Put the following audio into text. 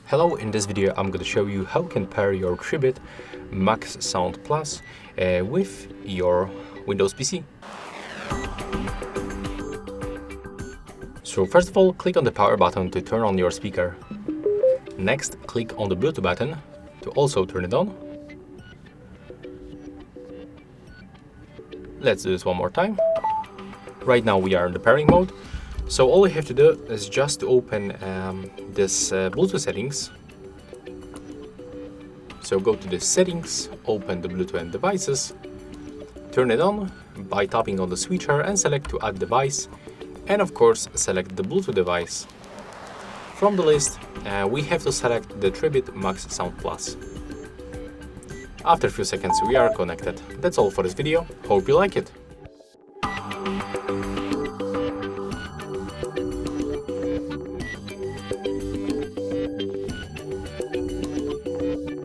Hello, in this video I'm going to show you how you can pair your Tribit MaxSound Plus with your Windows PC. So first of all, click on the power button to turn on your speaker. Next, click on the Bluetooth button to also turn it on. Let's do this one more time. Right now we are in the pairing mode. So all you have to do is just to open this Bluetooth settings. So go to the settings, open the Bluetooth and devices, turn it on by tapping on the switcher and select to add device, and of course select the Bluetooth device. From the list, we have to select the Tribit MaxSound Plus. After a few seconds we are connected. That's all for this video. Hope you like it.